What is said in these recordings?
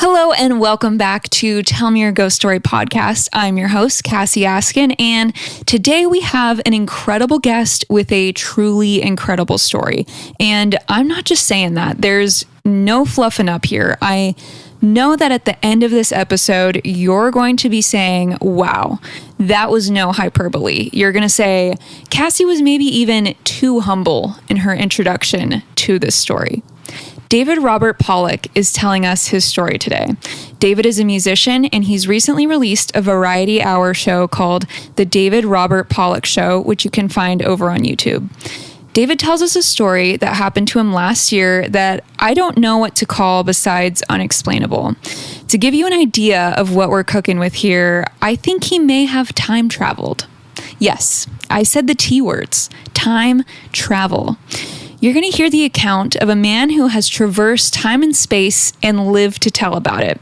Hello and welcome back to Tell Me Your Ghost Story podcast. I'm your host, Cassie Askin, and today we have an incredible guest with a truly incredible story. And I'm not just saying that. There's no fluffing up here. I know that at the end of this episode, you're going to be saying, wow, that was no hyperbole. You're going to say, Cassie was maybe even too humble in her introduction to this story. David Robert Pollock is telling us his story today. David is a musician, and he's recently released a variety hour show called The David Robert Pollock Show, which you can find over on YouTube. David tells us a story that happened to him last year that I don't know what to call besides unexplainable. To give you an idea of what we're cooking with here, I think he may have time traveled. Yes, I said the T words, time travel. You're going to hear the account of a man who has traversed time and space and lived to tell about it.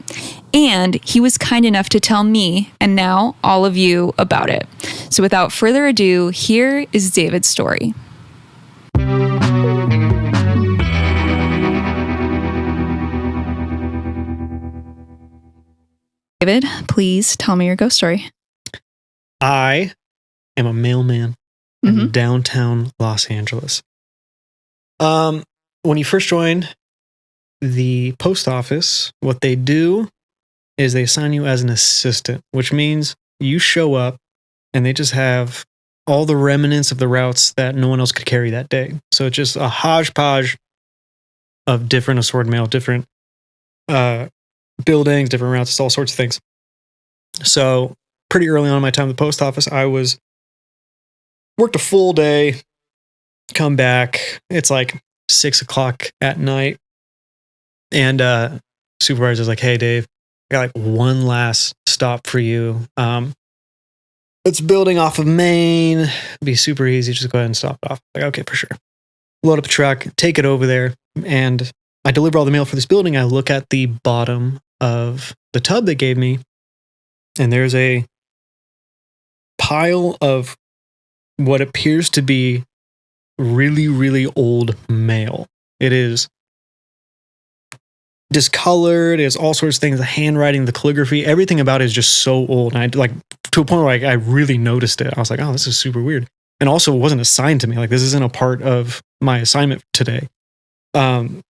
And he was kind enough to tell me, and now all of you, about it. So without further ado, here is David's story. David, please tell me your ghost story. I am a mailman in downtown Los Angeles. When you first join the post office, what they do is they assign you as an assistant, which means you show up and they just have all the remnants of the routes that no one else could carry that day. So it's just a hodgepodge of different assorted mail, different buildings, different routes, it's all sorts of things. So pretty early on in my time at the post office, I worked a full day, come back. It's like 6:00 at night. And supervisor's like, hey, Dave, I got like one last stop for you. It's building off of Main. It'd be super easy. Just go ahead and stop it off. Like, okay, for sure. Load up a truck, take it over there. And I deliver all the mail for this building. I look at the bottom of the tub they gave me, and there's a pile of what appears to be really, really old mail. It is discolored. It has all sorts of things, the handwriting, the calligraphy, everything about it is just so old. And I like to a point where I really noticed it. I was like, oh, this is super weird. And also it wasn't assigned to me. Like, this isn't a part of my assignment today. And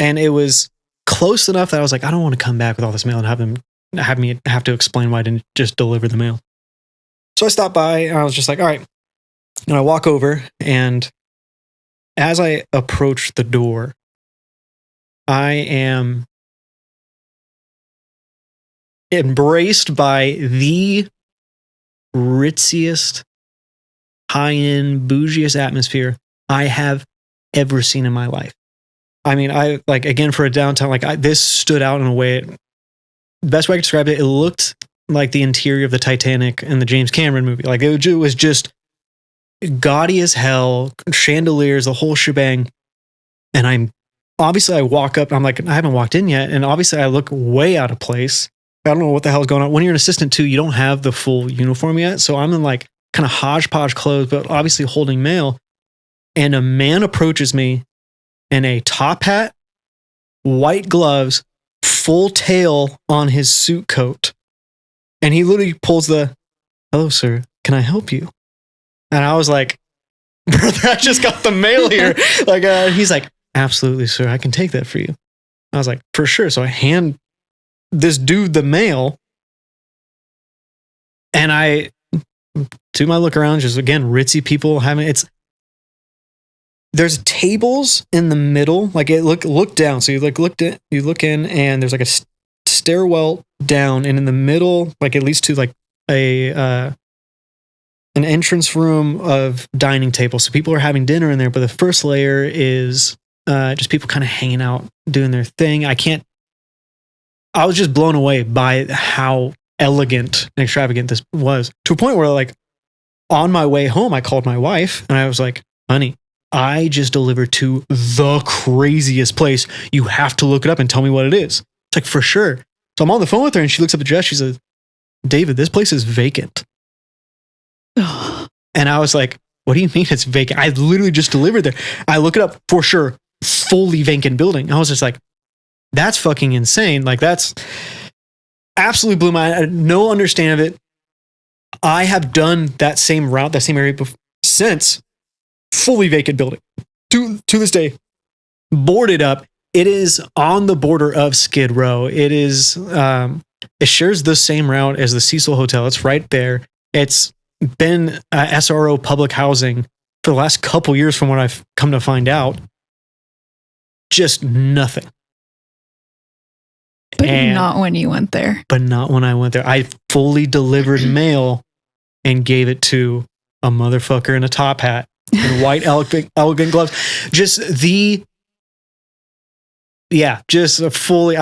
it was close enough that I was like, I don't want to come back with all this mail and have me have to explain why I didn't just deliver the mail. So I stopped by and I was just like, all right. And I walk over, and as I approach the door, I am embraced by the ritziest, high-end, bougiest atmosphere I have ever seen in my life. I mean, again, for a downtown, this stood out in a way. The best way I could describe it, it looked like the interior of the Titanic in the James Cameron movie. Like, it was just gaudy as hell, chandeliers, the whole shebang. And I walk up, I'm like, I haven't walked in yet. And obviously I look way out of place. I don't know what the hell's going on. When you're an assistant too, you don't have the full uniform yet. So I'm in like kind of hodgepodge clothes, but obviously holding mail. And a man approaches me in a top hat, white gloves, full tail on his suit coat. And he literally pulls hello, sir, can I help you? And I was like, brother, I just got the mail here. He's like, absolutely, sir. I can take that for you. I was like, for sure. So I hand this dude the mail, and I do my look around, just again, ritzy people there's tables in the middle. Like, it look down. So you look in, and there's like a stairwell down, and in the middle, like at least to like an entrance room of dining tables. So people are having dinner in there, but the first layer is just people kind of hanging out, doing their thing. I was just blown away by how elegant and extravagant this was, to a point where, like, on my way home, I called my wife and I was like, honey, I just delivered to the craziest place. You have to look it up and tell me what it is. It's like, for sure. So I'm on the phone with her and she looks up the address. She says, David, this place is vacant. And I was like, what do you mean it's vacant? I literally just delivered there. I look it up, for sure, fully vacant building. I was just like, That's fucking insane. Like that's absolutely blew my mind. I had no understanding of it. I have done that same route, that same area since. Fully vacant building. To this day, boarded up. It is on the border of Skid Row. It is, it shares the same route as the Cecil Hotel. It's right there. It's been SRO public housing for the last couple years from what I've come to find out. Just nothing. But not when you went there. But not when I went there. I fully delivered mail and gave it to a motherfucker in a top hat and white elegant gloves. Just fully.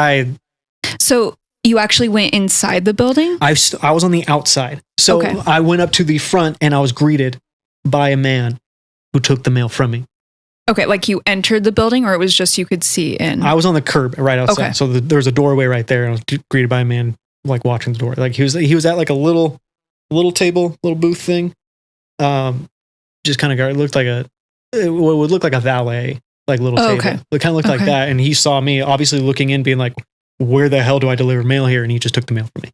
So you actually went inside the building? I was on the outside. So okay. I went up to the front and I was greeted by a man who took the mail from me. Okay, like you entered the building, or it was just you could see in? I was on the curb right outside. Okay. So there was a doorway right there, and I was greeted by a man like watching the door. Like he was at like a little table, little booth thing. Just kind of it looked like it would look like a valet, like little table. Okay. It kind of looked like that, and he saw me obviously looking in, being like, "Where the hell do I deliver mail here?" And he just took the mail from me.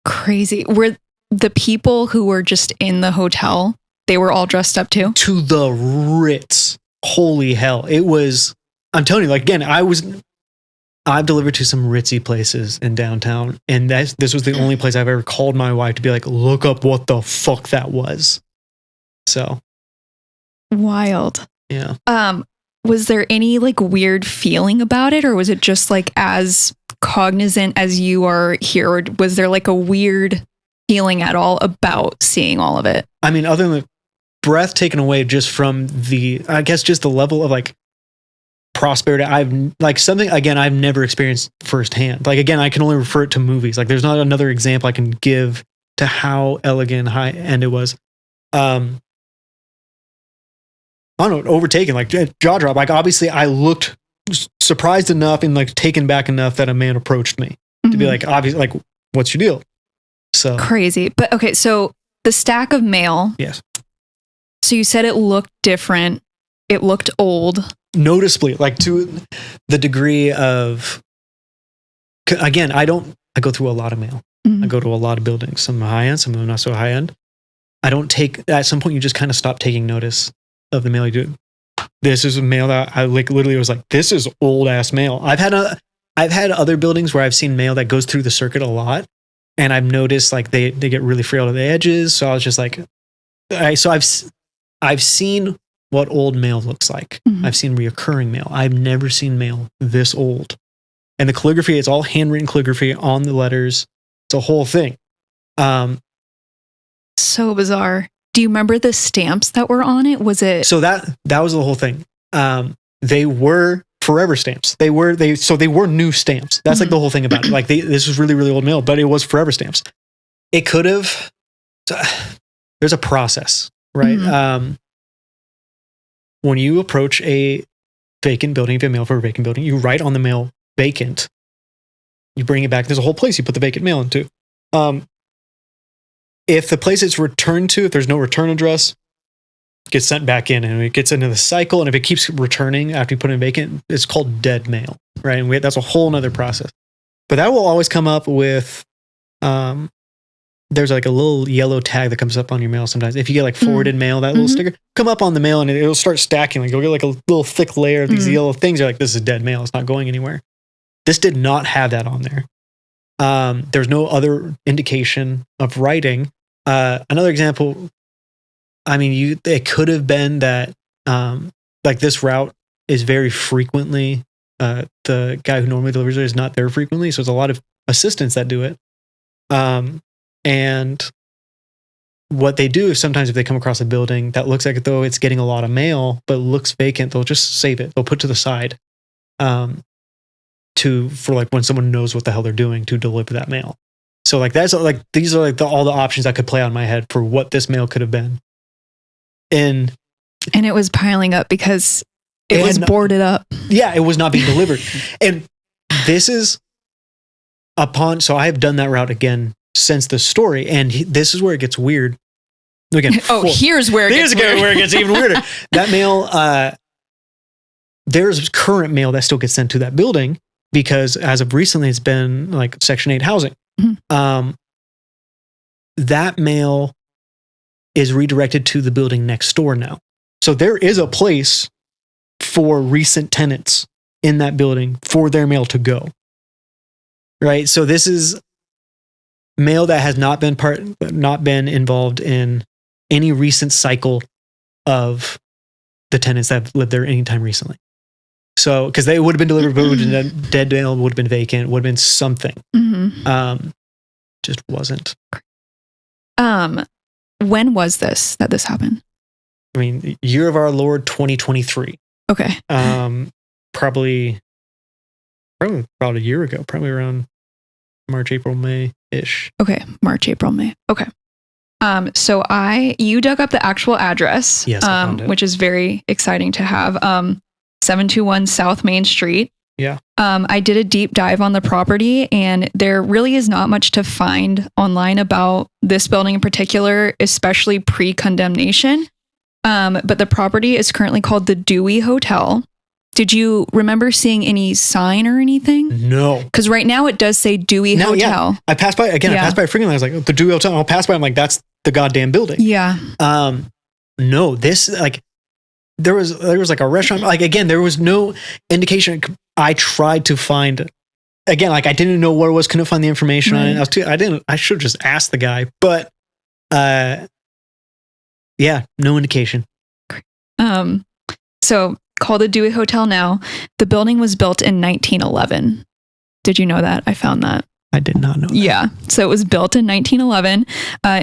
Crazy. Were the people who were just in the hotel? They were all dressed up too? To the Ritz. Holy hell. It was, I'm telling you, like, again, I've delivered to some ritzy places in downtown, and this was the only place I've ever called my wife to be like, look up what the fuck that was. So. Wild. Yeah. Was there any like weird feeling about it, or was it just like as cognizant as you are here, or was there like a weird feeling at all about seeing all of it? I mean, other than breath taken away just from I guess just the level of like prosperity. I've never experienced firsthand. Like, again, I can only refer it to movies. Like there's not another example I can give to how elegant, high end it was. I don't know, overtaken, like jaw drop. Like obviously I looked surprised enough and like taken back enough that a man approached me to be like, obviously, like, what's your deal? So crazy. But okay, so the stack of mail. Yes. So you said it looked different. It looked old. Noticeably, like to the degree of, again, I go through a lot of mail. I go to a lot of buildings, some high end, some not so high end. At some point you just kind of stop taking notice of the mail you do. This is a mail that I like literally was like, this is old ass mail. I've had other buildings where I've seen mail that goes through the circuit a lot. And I've noticed like they get really frail to the edges. So I was just like, I've seen what old mail looks like. I've seen reoccurring mail. I've never seen mail this old. And the calligraphy, it's all handwritten calligraphy on the letters. It's a whole thing. So bizarre. Do you remember the stamps that were on it? Was it? So that was the whole thing. They were forever stamps. They were new stamps. That's like the whole thing about it. Like this was really, really old mail, but it was forever stamps. It could have, there's a process. Right. When you approach a vacant building, if you have mail for a vacant building, you write on the mail vacant. You bring it back. There's a whole place you put the vacant mail into. If the place it's returned to, if there's no return address, it gets sent back in and it gets into the cycle. And if it keeps returning after you put it in vacant, it's called dead mail. Right. And that's a whole nother process. But that will always come up with, there's like a little yellow tag that comes up on your mail sometimes. If you get like forwarded mail, that little sticker come up on the mail and it'll start stacking. Like you'll get like a little thick layer of these yellow things. You're like, this is dead mail. It's not going anywhere. This did not have that on there. There's no other indication of writing. Another example, I mean, it could have been that like this route is very frequently, the guy who normally delivers it is not there frequently. So there's a lot of assistants that do it. And what they do is sometimes if they come across a building that looks like though it's getting a lot of mail, but looks vacant, they'll just save it. They'll put to the side for like when someone knows what the hell they're doing to deliver that mail. So like that's like, these are like all the options I could play on my head for what this mail could have been. And it was piling up because it was boarded up. Yeah, it was not being delivered. And this is so I have done that route again since the story, and this is where it gets weird. Again, here's where it gets even weirder. That mail, there's current mail that still gets sent to that building, because as of recently, it's been like Section 8 housing. Mhm. That mail is redirected to the building next door now. So there is a place for recent tenants in that building for their mail to go. Right? So this is mail that has not been involved in any recent cycle of the tenants that have lived there anytime recently. So, because they would have been delivered, but dead mail would have been vacant, would have been something. Just wasn't. When was this happened? I mean, year of our Lord 2023. Okay. Probably about a year ago, probably around March, April, May-ish. Okay. March, April, May. Okay. So you dug up the actual address, yes, I found it. Which is very exciting to have. 721 South Main Street. Yeah. I did a deep dive on the property, and there really is not much to find online about this building in particular, especially pre-condemnation. But the property is currently called the Dewey Hotel. Did you remember seeing any sign or anything? No. Because right now it does say Dewey Hotel. Yeah. I passed by freaking, I was like, the Dewey Hotel. I'll pass by. I'm like, that's the goddamn building. Yeah. No, this, like, there was like a restaurant. Like, again, there was no indication. I tried to find, again, like, I didn't know what it was, couldn't find the information on it. I should have just asked the guy, but, yeah, no indication. So called the Dewey Hotel now. The building was built in 1911. Did you know that? I found that. I did not know that. Yeah. So it was built in 1911.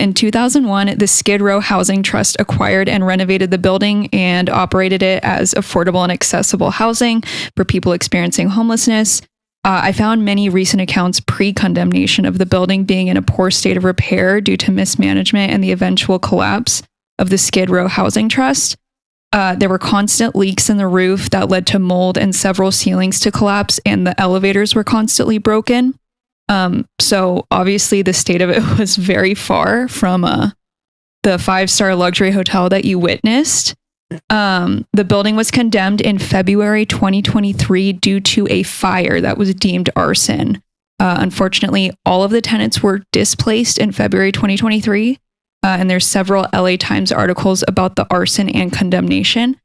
In 2001, the Skid Row Housing Trust acquired and renovated the building and operated it as affordable and accessible housing for people experiencing homelessness. I found many recent accounts pre-condemnation of the building being in a poor state of repair due to mismanagement and the eventual collapse of the Skid Row Housing Trust. There were constant leaks in the roof that led to mold and several ceilings to collapse, and the elevators were constantly broken. So obviously the state of it was very far from the 5-star luxury hotel that you witnessed. The building was condemned in February 2023 due to a fire that was deemed arson. Unfortunately, all of the tenants were displaced in February 2023. And there's several LA Times articles about the arson and condemnation.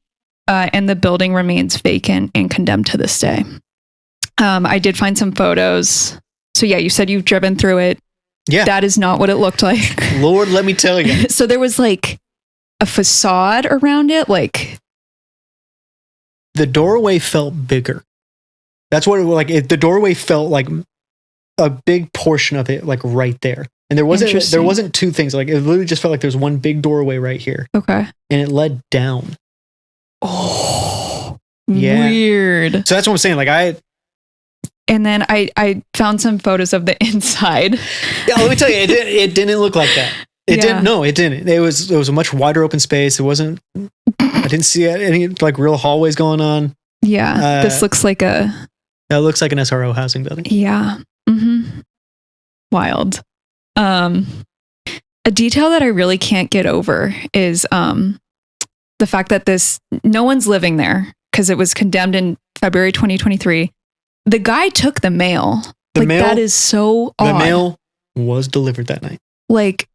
And the building remains vacant and condemned to this day. I did find some photos. So yeah, you said you've driven through it. Yeah. That is not what it looked like. Lord, let me tell you. So there was like a facade around it. Like, the doorway felt bigger. That's what it was like. The doorway felt like a big portion of it, like right there. And there wasn't two things. Like, it literally just felt like there's one big doorway right here. Okay. And it led down. Oh, yeah. Weird. So that's what I'm saying. Like, and then I found some photos of the inside. Yeah, let me tell you, it didn't look like that. It didn't. No, it didn't. It was a much wider open space. It wasn't. I didn't see any like real hallways going on. Yeah, this looks like it looks like an SRO housing building. Yeah. Mm-hmm. Wild. A detail that I really can't get over is the fact that no one's living there because it was condemned in February 2023. The guy took the mail. That is so odd. The mail was delivered that night. Like,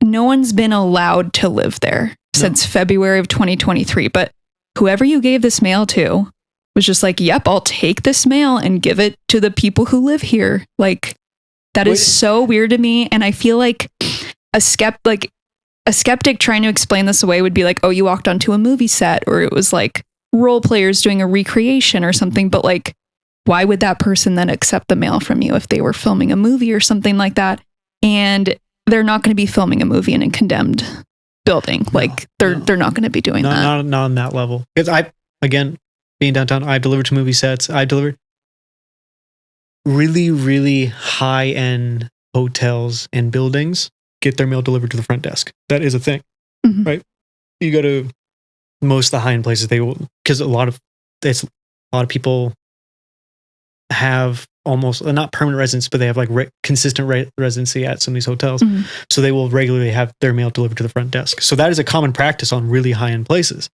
no one's been allowed to live there since February of 2023. But whoever you gave this mail to was just like, yep, I'll take this mail and give it to the people who live here. Like, that is so weird to me. And I feel like a skeptic trying to explain this away would be like, oh, you walked onto a movie set, or it was like role players doing a recreation or something. But like, why would that person then accept the mail from you if they were filming a movie or something like that? And they're not going to be filming a movie in a condemned building. Like, they're not going to be doing that. Not on that level. Because again, being downtown, I've delivered to movie sets. I've delivered really, really high-end hotels and buildings get their mail delivered to the front desk. That is a thing, right? You go to most of the high-end places, they will, because a lot of people have almost not permanent residence, but they have like consistent residency at some of these hotels. So they will regularly have their mail delivered to the front desk. So that is a common practice on really high-end places.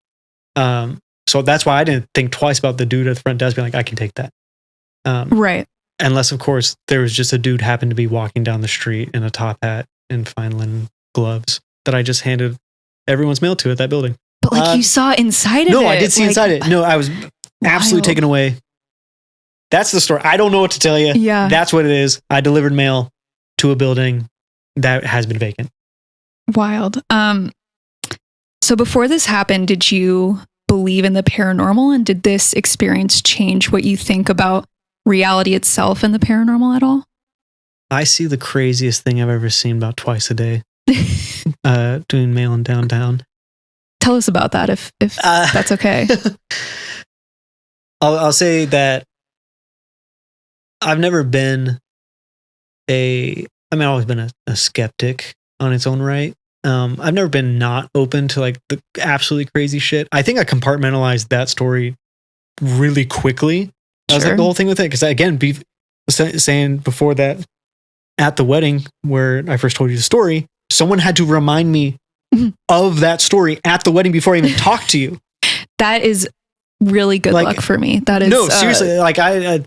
So that's why I didn't think twice about the dude at the front desk being like, I can take that. Right. Unless, of course, there was just a dude happened to be walking down the street in a top hat and fine linen gloves that I just handed everyone's mail to at that building. But like you saw inside of it. No, I did see inside it. No, I was absolutely taken away. That's the story. I don't know what to tell you. Yeah. That's what it is. I delivered mail to a building that has been vacant. Wild. So before this happened, did you believe in the paranormal, and did this experience change what you think about reality itself and the paranormal at all? I see the craziest thing I've ever seen about twice a day doing mail in downtown. Tell us about that if that's okay. I'll say that I've never been I've always been a skeptic on its own right. I've never been not open to like the absolutely crazy shit. I think I compartmentalized that story really quickly. That was like the whole thing with it. Because again, saying before that at the wedding where I first told you the story, someone had to remind me of that story at the wedding before I even talked to you. That is really good luck for me. That is seriously. Like I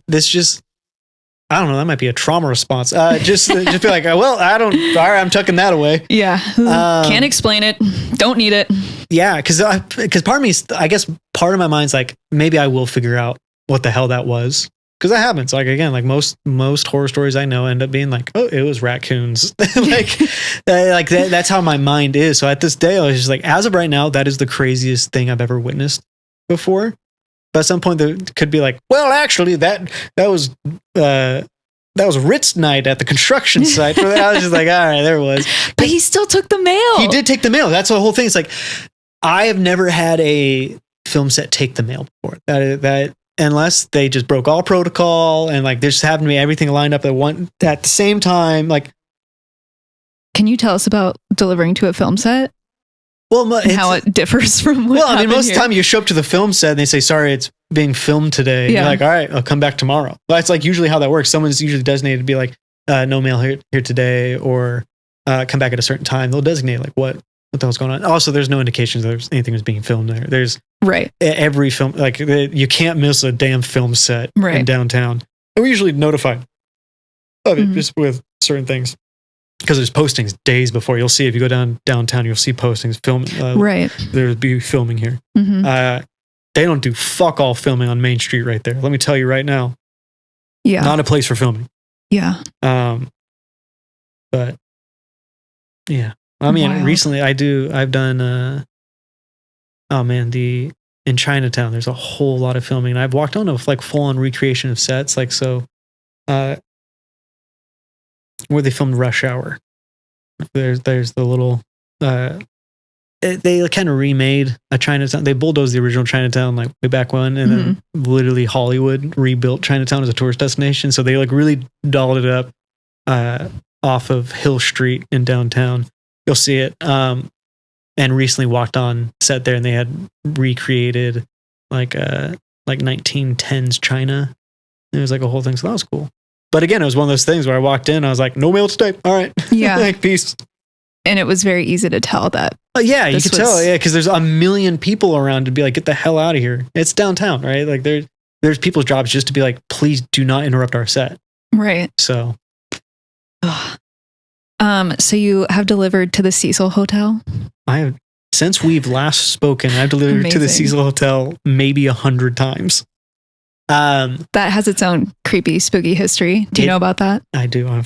don't know. That might be a trauma response. Just be like, well, all right, I'm tucking that away. Yeah. Can't explain it. Don't need it. Yeah. Cause part of me, I guess part of my mind's like, maybe I will figure out what the hell that was. Cause that happens. Like, again, like most horror stories I know end up being like, oh, it was raccoons. like that's how my mind is. So at this day, I was just like, as of right now, that is the craziest thing I've ever witnessed before. But at some point there could be like, well, actually that was Ritz night at the construction site. I was just like, all right, there it was. But he still took the mail. He did take the mail. That's the whole thing. It's like, I have never had a film set take the mail before. That unless they just broke all protocol and like there just happened to be everything lined up at the same time. Like, can you tell us about delivering to a film set? Well, and how it differs from what happened most of here. the time you show up to the film set and they say, sorry, it's being filmed today. Yeah. You're like, all right, I'll come back tomorrow. That's like usually how that works. Someone's usually designated to be like, no mail here today, or come back at a certain time. They'll designate like what the hell's going on. Also, there's no indications that anything was being filmed there. There's every film, like you can't miss a damn film set in downtown. And we're usually notified of it just with certain things. Because there's postings days before. You'll see if you go downtown, you'll see postings. There'll be filming here. Mm-hmm. They don't do fuck all filming on Main Street right there. Let me tell you right now. Yeah, not a place for filming. Yeah. But yeah, I mean, recently I've done. In Chinatown, there's a whole lot of filming, and I've walked on like full on recreation of sets, like so. Where they filmed Rush Hour. There's the little they kind of remade a Chinatown. They bulldozed the original Chinatown like way back when, and then literally Hollywood rebuilt Chinatown as a tourist destination. So they like really dolled it up off of Hill Street in downtown. You'll see it. And recently walked on set there, and they had recreated like 1910s China. It was like a whole thing. So that was cool. But again, it was one of those things where I walked in, I was like, no mail today. All right. Yeah. Like, peace. And it was very easy to tell that. Yeah, you could tell. Yeah, because there's a million people around to be like, get the hell out of here. It's downtown, right? Like there's people's jobs just to be like, please do not interrupt our set. Right. So. So you have delivered to the Cecil Hotel? I have, since we've last spoken, I've delivered to the Cecil Hotel maybe 100 times. That has its own creepy, spooky history. Do you know about that? I do. I'm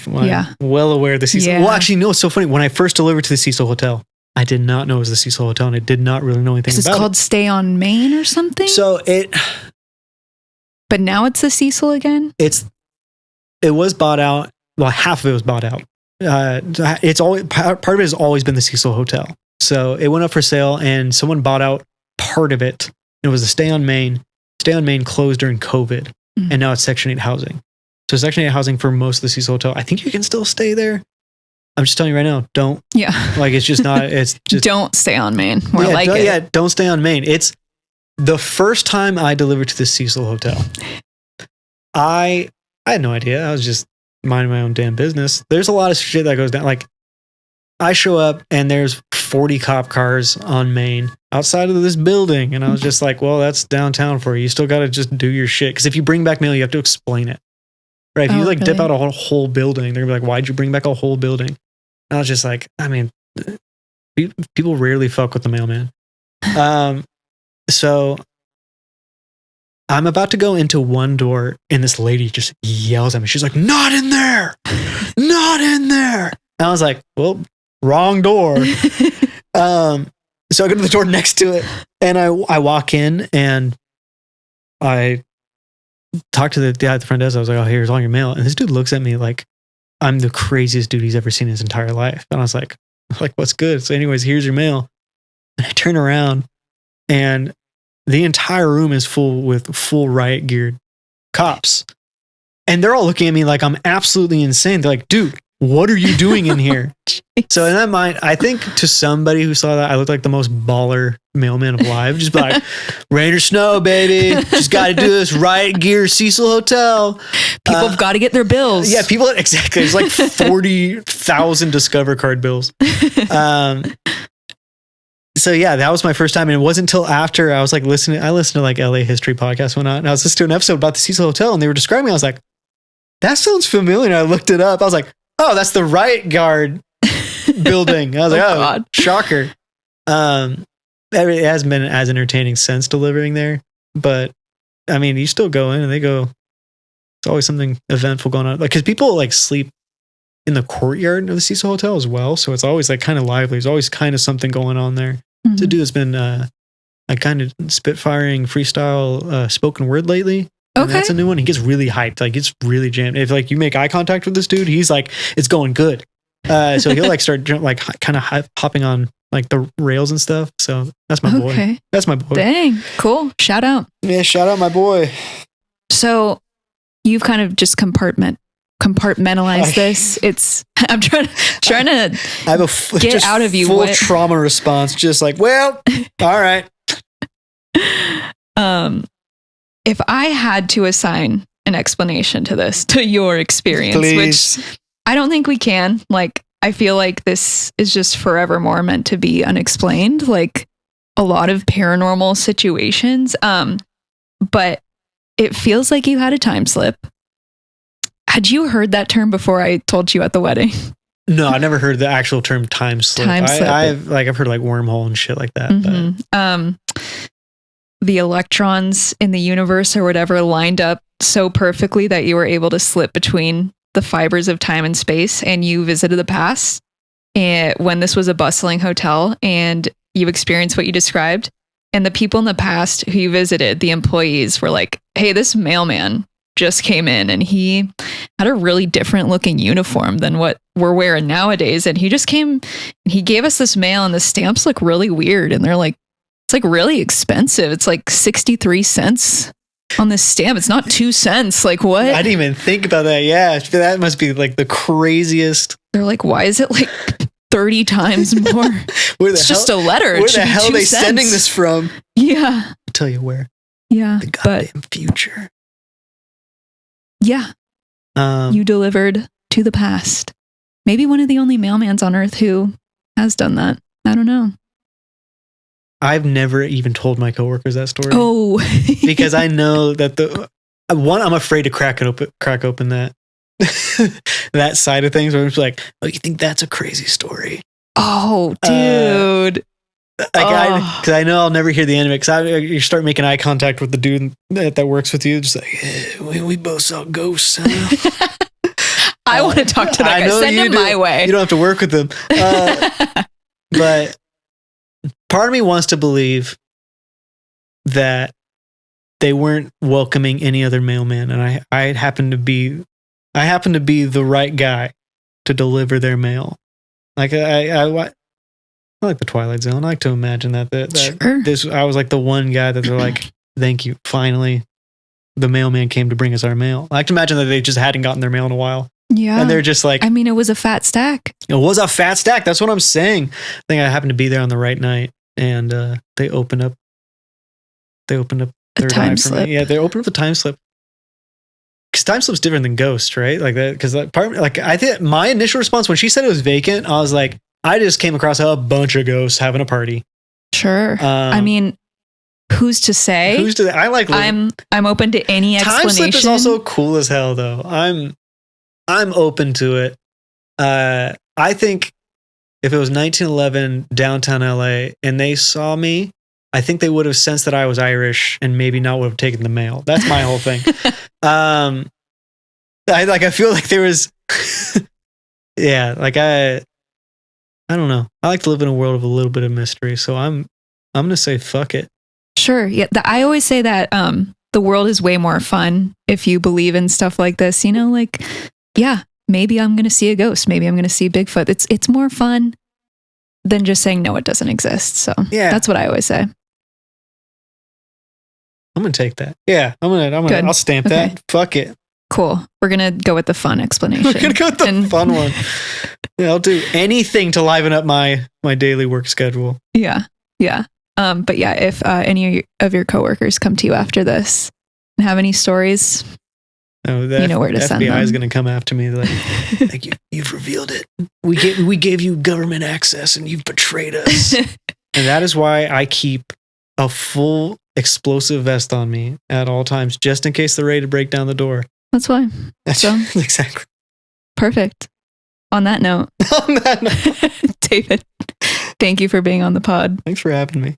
well aware of the Cecil. Yeah. Well, actually, no, it's so funny. When I first delivered to the Cecil Hotel, I did not know it was the Cecil Hotel, and I did not really know anything about it. It's called Stay on Main or something? But now it's the Cecil again? It was bought out. Well, half of it was bought out. It's always part of it has always been the Cecil Hotel. So it went up for sale, and someone bought out part of it. It was the Stay on Main. Stay on Main closed during COVID, and now it's Section 8 housing. So Section 8 housing for most of the Cecil Hotel. I think you can still stay there. I'm just telling you right now, don't. Yeah. Like, it's just not, it's just. Don't stay on Main. Don't stay on Main. It's the first time I delivered to the Cecil Hotel. I had no idea. I was just minding my own damn business. There's a lot of shit that goes down. Like, I show up and there's 40 cop cars on Main outside of this building. And I was just like, well, that's downtown for you. You still got to just do your shit. Because if you bring back mail, you have to explain it. Right? If you like dip out a whole building, they're going to be like, why'd you bring back a whole building? And I was just like, I mean, people rarely fuck with the mailman. So I'm about to go into one door and this lady just yells at me. She's like, not in there, not in there. And I was like, well, wrong door. So I go to the door next to it and I walk in and I talk to the guy at the front desk. I was like, oh, here's all your mail. And this dude looks at me like I'm the craziest dude he's ever seen in his entire life. And I was like, what's good? So anyways, here's your mail. And I turn around and the entire room is full with full riot geared cops. And they're all looking at me like I'm absolutely insane. They're like, dude, what are you doing in here? So in that mind, I think to somebody who saw that, I looked like the most baller mailman alive. Just like, rain or snow, baby. Just got to do this riot gear Cecil Hotel. People have got to get their bills. Yeah, people, exactly. It's like 40,000 Discover card bills. So yeah, that was my first time. And it wasn't until after I was like I listened to like LA history podcast went on, and I was listening to an episode about the Cecil Hotel and they were describing it. I was like, that sounds familiar. And I looked it up. I was like, oh, that's the riot guard building. I was like, oh, God. Shocker. It hasn't been as entertaining since delivering there, but I mean, you still go in and it's always something eventful going on. Like, cause people like sleep in the courtyard of the Cecil Hotel as well. So it's always like kind of lively. There's always kind of something going on there. Mm-hmm. So dude has been like kind of spitfiring freestyle spoken word lately. Okay. That's a new one. He gets really hyped. Like it's really jammed. If like you make eye contact with this dude, he's like, it's going good. So he'll like start like kind of hopping on like the rails and stuff. So that's my boy. That's my boy. Dang. Cool. Shout out. Yeah. Shout out my boy. So you've kind of just compartmentalize this. I'm trying to I have get out of you full trauma response. Just like, well, all right. If I had to assign an explanation to this, to your experience, please. Which I don't think we can, like, I feel like this is just forevermore meant to be unexplained, like a lot of paranormal situations. But it feels like you had a time slip. Had you heard that term before I told you at the wedding? No, I never heard the actual term time slip. I've heard like wormhole and shit like that. Mm-hmm. But. The electrons in the universe or whatever lined up so perfectly that you were able to slip between the fibers of time and space, and you visited the past and when this was a bustling hotel and you experienced what you described. And the people in the past who you visited, the employees, were like, hey, this mailman just came in and he had a really different looking uniform than what we're wearing nowadays. And he just came and he gave us this mail and the stamps look really weird. And they're like, it's like really expensive. It's like 63 cents on this stamp. It's not 2 cents. Like what? I didn't even think about that. Yeah. That must be like the craziest. They're like, why is it like 30 times more? It's just a letter. Where the hell are they sending this from? Yeah. I'll tell you where. Yeah. The goddamn future. Yeah. You delivered to the past. Maybe one of the only mailmans on earth who has done that. I don't know. I've never even told my coworkers that story. Oh. Because I know that I'm afraid to crack open that that side of things where it's like, oh, you think that's a crazy story? Oh, dude. Because I know I'll never hear the end of it. Because you start making eye contact with the dude that works with you, just like, yeah, we both saw ghosts. Huh? I want to talk to that guy. Send him my way. You don't have to work with him. But part of me wants to believe that they weren't welcoming any other mailman, and I happen to be the right guy to deliver their mail. Like I like the Twilight Zone. I like to imagine that I was like the one guy that they're like, thank you, finally, the mailman came to bring us our mail. I like to imagine that they just hadn't gotten their mail in a while. Yeah. And they're just like, I mean, it was a fat stack. It was a fat stack. That's what I'm saying. I think I happened to be there on the right night, and they opened up their time slip. Yeah, they opened up the time slip. Because time slip's different than ghost, right? Like that. Because I think my initial response when she said it was vacant, I was like, I just came across a bunch of ghosts having a party. Sure. I mean, who's to say? I like living. I'm open to any explanation. Time slip is also cool as hell, though. I'm open to it. I think if it was 1911 downtown LA and they saw me, I think they would have sensed that I was Irish and maybe not would have taken the mail. That's my whole thing. I feel like there was, yeah, like I don't know. I like to live in a world of a little bit of mystery, so I'm gonna say fuck it. Sure. Yeah. I always say that the world is way more fun if you believe in stuff like this. You know, like, yeah, maybe I'm gonna see a ghost. Maybe I'm gonna see Bigfoot. It's more fun than just saying no, it doesn't exist. So yeah, that's what I always say. I'm gonna take that. Yeah, I'll stamp that. Fuck it. Cool. We're gonna go with the fun explanation. We're gonna go with the fun one. Yeah, I'll do anything to liven up my daily work schedule. Yeah. But yeah, if any of your coworkers come to you after this and have any stories, you know where to send them. FBI is going to come after me. Like you've revealed it. We gave you government access and you've betrayed us. And that is why I keep a full explosive vest on me at all times, just in case they're ready to break down the door. That's why. So exactly. Perfect. On that note, David, thank you for being on the pod. Thanks for having me.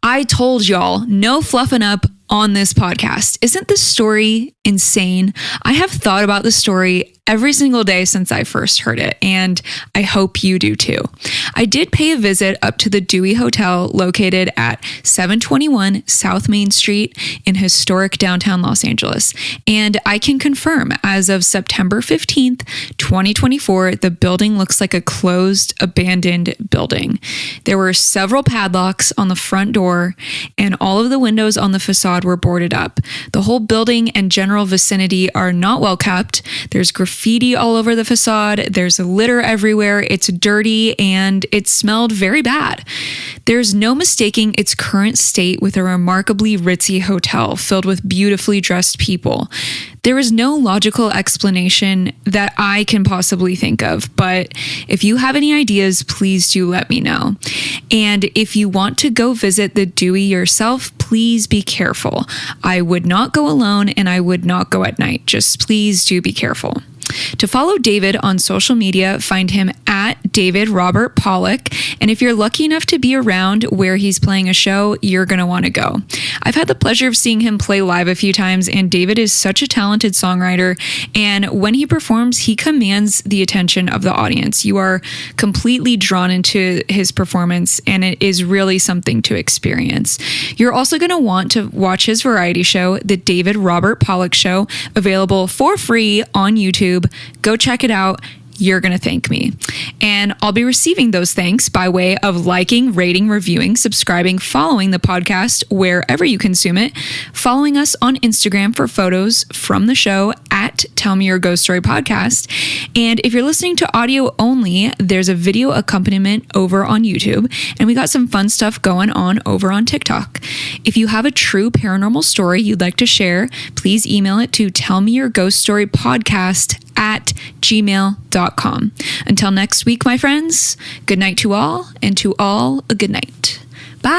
I told y'all, no fluffing up on this podcast. Isn't this story insane? I have thought about the story every single day since I first heard it, and I hope you do too. I did pay a visit up to the Dewey Hotel located at 721 South Main Street in historic downtown Los Angeles, and I can confirm as of September 15th, 2024, the building looks like a closed, abandoned building. There were several padlocks on the front door, and all of the windows on the facade were boarded up. The whole building and general vicinity are not well kept. There's graffiti all over the facade. There's litter everywhere. It's dirty and it smelled very bad. There's no mistaking its current state with a remarkably ritzy hotel filled with beautifully dressed people. There is no logical explanation that I can possibly think of, but if you have any ideas, please do let me know. And if you want to go visit the Dewey yourself, please be careful. I would not go alone and I would not go at night. Just please do be careful. To follow David on social media, find him at David Robert Pollock. And if you're lucky enough to be around where he's playing a show, you're going to want to go. I've had the pleasure of seeing him play live a few times, and David is such a talented songwriter. And when he performs, he commands the attention of the audience. You are completely drawn into his performance, and it is really something to experience. You're also going to want to watch his variety show, The David Robert Pollock Show, available for free on YouTube. Go check it out. You're going to thank me. And I'll be receiving those thanks by way of liking, rating, reviewing, subscribing, following the podcast wherever you consume it, following us on Instagram for photos from the show at Tell Me Your Ghost Story Podcast. And if you're listening to audio only, there's a video accompaniment over on YouTube, and we got some fun stuff going on over on TikTok. If you have a true paranormal story you'd like to share, please email it to tellmeyourghoststorypodcast@gmail.com. Until next week, my friends, good night to all, and to all a good night. Bye.